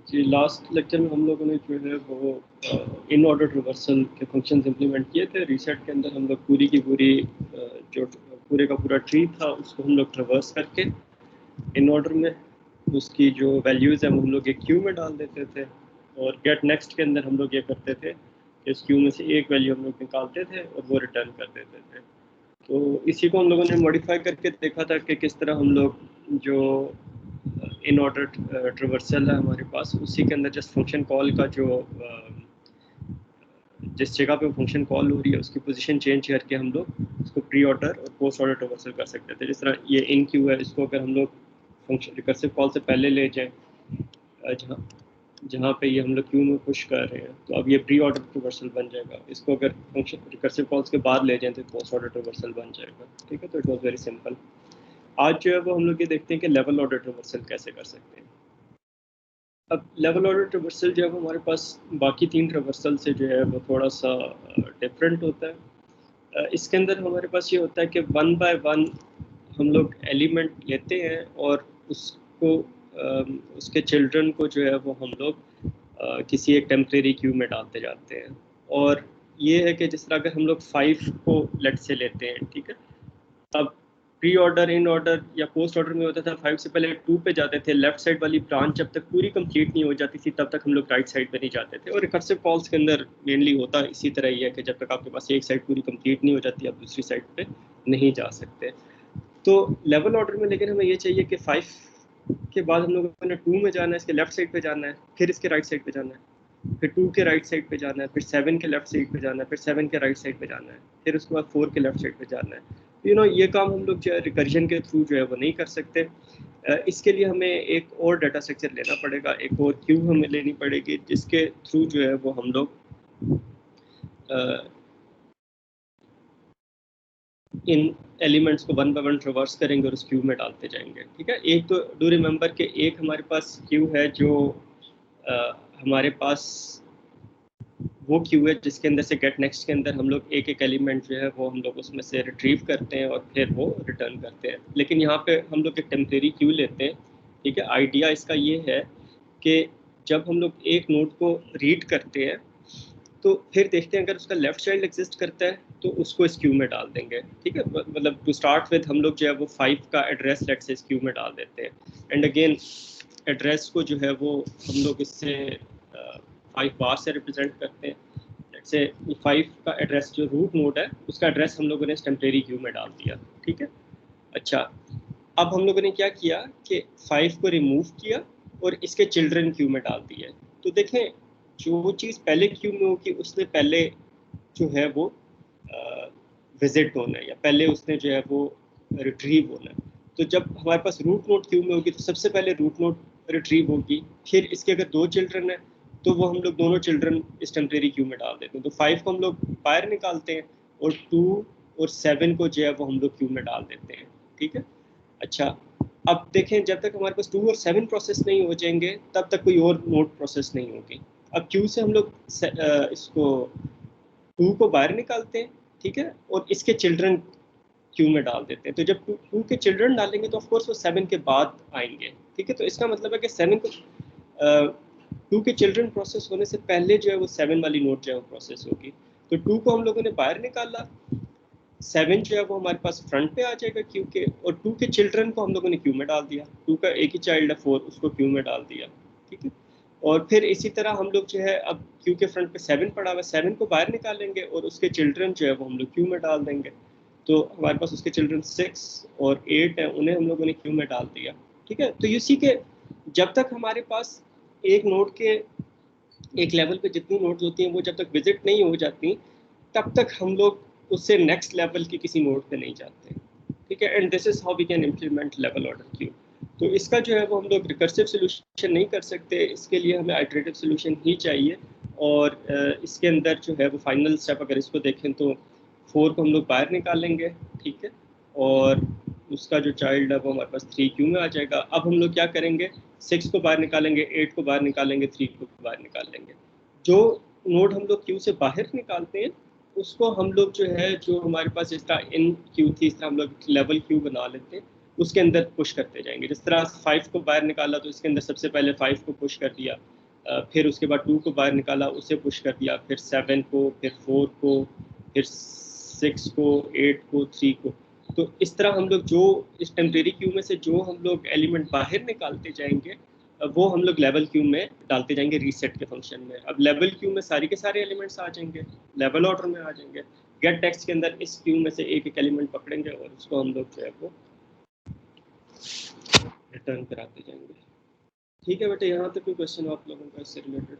जी, last lecture में हम लोगों ने जो है वो इन ऑर्डर रिवर्सल के फंक्शंस इंप्लीमेंट किए थे। रीसेट के अंदर हम लोग पूरी की पूरी जो पूरे का पूरा ट्री था उसको हम लोग ट्रवर्स करके इन ऑर्डर में उसकी जो वैल्यूज़ हैं वो हम लोग एक क्यू में डाल देते थे, और गेट नेक्स्ट के अंदर हम लोग ये करते थे कि इस क्यू में से एक वैल्यू हम लोग निकालते थे और वो रिटर्न कर देते थे। तो इसी को हम लोगों ने मॉडिफाई करके देखा था कि किस तरह हम लोग जो इन ऑर्डर ट्रिवर्सल है हमारे पास, उसी के अंदर जस्ट फंक्शन कॉल का जो जिस जगह पे फंक्शन कॉल हो रही है उसकी पोजीशन चेंज करके हम लोग उसको प्री ऑर्डर और पोस्ट ऑर्डर ट्रिवर्सल कर सकते थे। जिस तरह ये इन क्यू है, इसको अगर हम लोग फंक्शन रिकर्सिव कॉल से पहले ले जाएं जहाँ जहाँ पे ये हम लोग क्यू में पुश कर रहे हैं, तो अब ये प्री ऑर्डर ट्रिवर्सल बन जाएगा। इसको अगर फंक्शन रिकर्सिव कॉल्स के बाद ले जाएं तो पोस्ट ऑर्डर ट्रिवर्सल बन जाएगा। ठीक है, तो इट वाज वेरी सिंपल। आज जो है वो हम लोग ये देखते हैं कि लेवल ऑर्डर ट्रिवर्सल कैसे कर सकते हैं। अब लेवल ऑर्डर ट्रिवर्सल जो है वो हमारे पास बाकी तीन ट्रिवर्सल से जो है वो थोड़ा सा डिफरेंट होता है। इसके अंदर हमारे पास ये होता है कि वन बाय वन हम लोग एलिमेंट लेते हैं और उसको उसके चिल्ड्रन को जो है वो हम लोग किसी एक टेम्परेरी क्यू में डालते जाते हैं। और ये है कि जिस तरह अगर हम लोग 5 को लेट से लेते हैं, ठीक है, अब प्री ऑर्डर, इन ऑर्डर या पोस्ट ऑर्डर में होता था 5 से पहले 2 पे जाते थे। लेफ्ट साइड वाली ब्रांच जब तक पूरी कंप्लीट नहीं हो जाती थी तब तक हम लोग राइट साइड पे नहीं जाते थे। और रिकर्सिव कॉल्स के अंदर मेनली होता इसी तरह ही है कि जब तक आपके पास एक साइड पूरी कंप्लीट नहीं हो जाती आप दूसरी साइड पे नहीं जा सकते। तो लेवल ऑर्डर में लेकिन हमें ये चाहिए कि 5 के बाद हम लोगों ने 2 में जाना है, इसके लेफ्ट साइड पे जाना है, फिर इसके राइट साइड पे जाना है, फिर 2 के राइट साइड पे जाना है, फिर 7 के लेफ्ट साइड पे जाना है, फिर 7 के राइट साइड पे जाना है, फिर उसके बाद 4 के लेफ्ट साइड पे जाना है। ये काम हम लोग जो है रिकर्जन के थ्रू जो है वो नहीं कर सकते। इसके लिए हमें एक और डाटा स्ट्रक्चर लेना पड़ेगा, एक और क्यू हमें लेनी पड़ेगी जिसके थ्रू जो है वो हम लोग इन एलिमेंट्स को वन बाय वन ट्रवर्स करेंगे और उस क्यू में डालते जाएंगे। ठीक है, एक तो डू रिमेंबर कि एक हमारे पास क्यू है जो हमारे पास वो क्यू है जिसके अंदर से गेट नेक्स्ट के अंदर हम लोग एक एक एलिमेंट जो है वो हम लोग उसमें से रिट्रीव करते हैं और फिर वो रिटर्न करते हैं। लेकिन यहाँ पे हम लोग एक टेम्परेरी क्यू लेते हैं। ठीक है, आइडिया इसका ये है कि जब हम लोग एक नोड को रीड करते हैं तो फिर देखते हैं अगर उसका लेफ्ट चाइल्ड एग्जिस्ट करता है तो उसको इस क्यू में डाल देंगे। ठीक है, मतलब टू स्टार्ट विद हम लोग जो है वो 5 का एड्रेस लेट से इस क्यू में डाल देते हैं। एंड अगेन एड्रेस को जो है वो हम लोग इससे 5 बार से रिप्रेजेंट करते हैं। से 5 का एड्रेस जो रूट नोड है उसका एड्रेस हम लोगों ने इस टेम्परेरी क्यू में डाल दिया। ठीक है, अच्छा, अब हम लोगों ने क्या किया कि 5 को रिमूव किया और इसके चिल्ड्रन क्यू में डाल दिया। तो देखें, जो चीज़ पहले क्यू में होगी उसने पहले जो है वो विजिट होना है या पहले उसने जो है वो रिट्रीव होना है। तो जब हमारे पास रूट नोड क्यू में होगी तो सबसे पहले रूट नोड रिट्रीव होगी, फिर इसके अगर 2 चिल्ड्रन है तो वो हम लोग दोनों चिल्ड्रन इस टेम्परेरी क्यू में डाल देते हैं। तो 5 को हम लोग बाहर निकालते हैं और 2 और 7 को जो है वो हम लोग क्यू में डाल देते हैं। ठीक है, अच्छा, अब देखें जब तक हमारे पास 2 और 7 प्रोसेस नहीं हो जाएंगे तब तक कोई और नोड प्रोसेस नहीं होगी। अब क्यू से हम लोग इसको 2 को बाहर निकालते हैं, ठीक है, और इसके चिल्ड्रन क्यू में डाल देते हैं। तो जब 2 के चिल्ड्रन डालेंगे तो ऑफकोर्स वो 7 के बाद आएंगे। ठीक है, तो इसका मतलब है कि 7 को 2 के चिल्ड्रन प्रोसेस होने से पहले जो है वो 7 वाली नोट जो है वो प्रोसेस होगी। तो 2 को हम लोगों ने बाहर निकाला, 7 जो है वो हमारे पास फ्रंट पे आ जाएगा क्यू के, और 2 के चिल्ड्रन को हम लोगों ने क्यू में डाल दिया। 2 का एक ही चाइल्ड है 4, उसको क्यू में डाल दिया। ठीक है, और फिर इसी तरह हम लोग जो है अब क्यू के फ्रंट पे 7 पड़ा हुआ है, 7 को बाहर निकालेंगे और उसके चिल्ड्रन जो है वो हम लोग क्यू में डाल देंगे। तो हमारे पास उसके चिल्ड्रन 6 और 8 हैं, उन्हें हम लोगों ने क्यू में डाल दिया। ठीक है, तो यू सी के जब तक हमारे पास एक नोड के एक लेवल पे जितनी नोड्स होती हैं वो जब तक विजिट नहीं हो जाती तब तक हम लोग उससे नेक्स्ट लेवल की किसी नोड पे नहीं जाते। ठीक है, and this is how we can implement level order queue. तो इसका जो है वो हम लोग रिकर्सिव सोल्यूशन नहीं कर सकते, इसके लिए हमें आइटरेटिव सोल्यूशन ही चाहिए। और इसके अंदर जो है वो फाइनल स्टेप अगर इसको देखें तो 4 को हम लोग बाहर निकालेंगे। ठीक है, और उसका जो चाइल्ड है वो हमारे पास 3 क्यू में आ जाएगा। अब हम लोग क्या करेंगे, 6 को बाहर निकालेंगे, 8 को बाहर निकालेंगे, 3 को बाहर निकालेंगे। जो नोड हम लोग क्यू से बाहर निकालते हैं उसको हम लोग जो है जो हमारे पास जिस तरह इन क्यू थी इस तरह हम लोग लेवल क्यू बना लेते हैं, उसके अंदर पुश करते जाएंगे। जिस तरह 5 को बाहर निकाला तो इसके अंदर सबसे पहले 5 को पुश कर दिया, फिर उसके बाद 2 को बाहर निकाला, उसे पुश कर दिया, फिर 7 को, फिर 4 को, फिर 6 को, 8 को, 3 को। तो इस तरह हम लोग जो इस टेम्परेरी क्यू में से जो हम लोग एलिमेंट बाहर निकालते जाएंगे वो हम लोग लेवल क्यू में डालते जाएंगे रीसेट के फंक्शन में। अब लेवल क्यू में सारे के सारे एलिमेंट्स आ जाएंगे, लेवल ऑर्डर में आ जाएंगे। गेट टेक्स्ट के अंदर इस क्यू में से एक एक एलिमेंट पकड़ेंगे और उसको हम लोग जो है वो रिटर्न कराते जाएंगे। ठीक है बेटे, यहाँ तक कोई क्वेश्चन आप लोगों का इससे रिलेटेड?